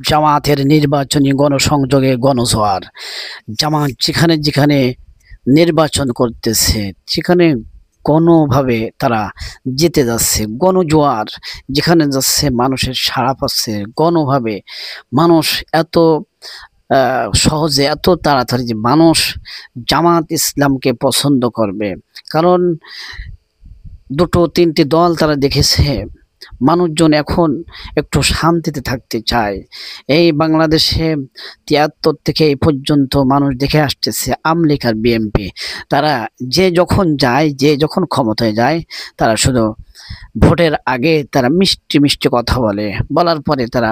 জামাতের নির্বাচনী গণসংযোগে গণজোয়ার। জামাত যেখানে যেখানে নির্বাচন করতেছে সেখানে গণভাবে তারা জিতে যাচ্ছে, গণজোয়ার যেখানে যাচ্ছে মানুষের সাড়া পাচ্ছে গণভাবে। মানুষ এত সহজে এত তাড়াতাড়ি যে মানুষ জামাত ইসলামকে পছন্দ করবে, কারণ দুটো তিনটি দল তারা দেখেছে মানুষজন এখন একটু শান্তিতে থাকতে চায়। এই বাংলাদেশে ৭৩ থেকে এই পর্যন্ত মানুষ দেখে আসতেছে আওয়ামী লীগ আর বিএনপি, তারা যে যখন যায়, যে যখন ক্ষমতায় যায়, তারা শুধু ভোটের আগে তারা মিষ্টি মিষ্টি কথা বলে, বলার পরে তারা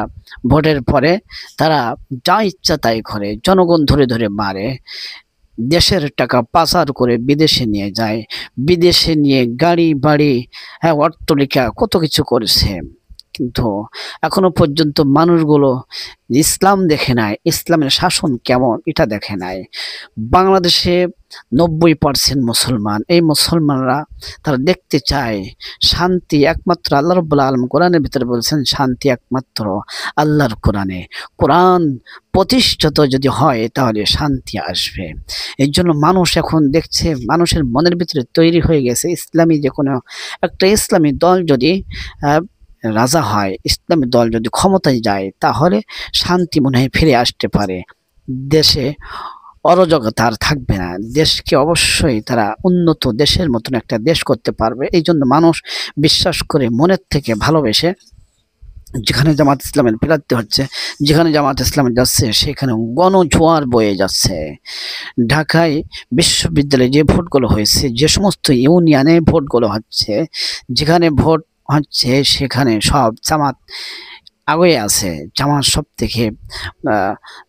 ভোটের পরে তারা যা ইচ্ছা তাই করে, জনগণ ধরে ধরে মারে, দেশের টাকা পাচার করে বিদেশে নিয়ে যায়, বিদেশে নিয়ে গাড়ি বাড়ি, হ্যাঁ, অট্টালিকা কত কিছু করেছে। কিন্তু এখনো পর্যন্ত মানুষগুলো ইসলাম দেখে নাই, ইসলামের শাসন কেমন এটা দেখে নাই। বাংলাদেশে ৯০% মুসলমান, এই মুসলমানরা তারা দেখতে চায় শান্তি একমাত্র আল্লাহ রাব্বুল আলামিন কোরআনের ভিতরে বলছেন শান্তি একমাত্র আল্লাহর কোরআনে। কোরআন প্রতিষ্ঠিত যদি হয় তাহলে শান্তি আসবে। এর জন্য মানুষ এখন দেখছে, মানুষের মনের ভিতরে তৈরি হয়ে গেছে ইসলামী যে কোনো একটা ইসলামী দল যদি রাজা হয়, ইসলামী দল যদি ক্ষমতায় যায়, তাহলে শান্তি মনে হয় ফিরে আসতে পারে। দেশে অরাজকতা আর থাকবে না, দেশকে অবশ্যই তারা উন্নত দেশের মতন একটা দেশ করতে পারবে। এই জন্য মানুষ বিশ্বাস করে মনের থেকে ভালোবেসে যেখানে জামাত ইসলামের প্রার্থী হচ্ছে, যেখানে জামাত ইসলামের যাচ্ছে, সেখানে গণজোয়ার বয়ে যাচ্ছে। ঢাকায় বিশ্ববিদ্যালয়ে যে ভোটগুলো হয়েছে, যে সমস্ত ইউনিয়নে ভোটগুলো হচ্ছে, যেখানে ভোট হচ্ছে সেখানে সব জামাত আগে আছে। জামাত সব থেকে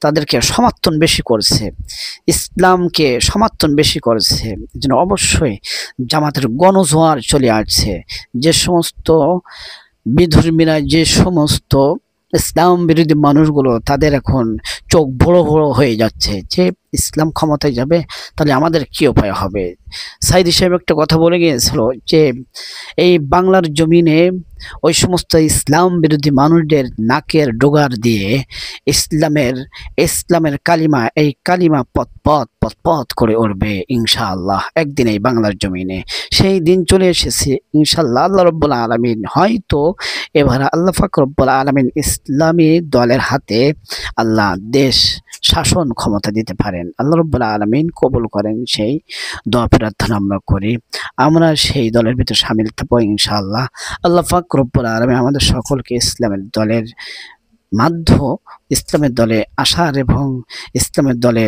তাদেরকে সমর্থন বেশি করছে, ইসলামকে সমর্থন বেশি করেছে। এই জন্য অবশ্যই জামাতের গণজোয়ার চলে আসছে। যে সমস্ত বিধর্মীরা, যে সমস্ত ইসলাম বিরোধী মানুষগুলো, তাদের এখন চোখ বড় বড় হয়ে যাচ্ছে যে ইসলাম ক্ষমতায় যাবে তাহলে আমাদের কি উপায় হবে। সাইদি সাহেব একটা কথা বলে গিয়েছিল যে এই বাংলার জমিনে ওই সমস্ত ইসলাম বিরোধী মানুষদের নাকের ডোগার দিয়ে ইসলামের ইসলামের কালিমা, এই কালিমা পথ পথ পথ পথ করে উঠবে ইনশাআল্লাহ একদিন এই বাংলার জমিনে। সেই দিন চলে এসেছে ইনশাআল্লাহ। আল্লাহ রাব্বুল আলামিন হয়তো এবার আল্লাহ পাক রব্বুল আলামিন ইসলামী দলের হাতে আল্লাহ দেশ শাসন ক্ষমতা দিতে পারেন। আল্লাহ রাব্বুল আলামিন কবুল করেন, সেই দোয়া প্রার্থনা আমরা করি। আমরা সেই দলের ভিতরে শামিল থাকবো ইনশাআল্লাহ। আল্লাহ পাক রব্বুল আলামিন আমাদের সকলকে ইসলামের দলের ইসলামের দলে আসার এবং ইসলামের দলে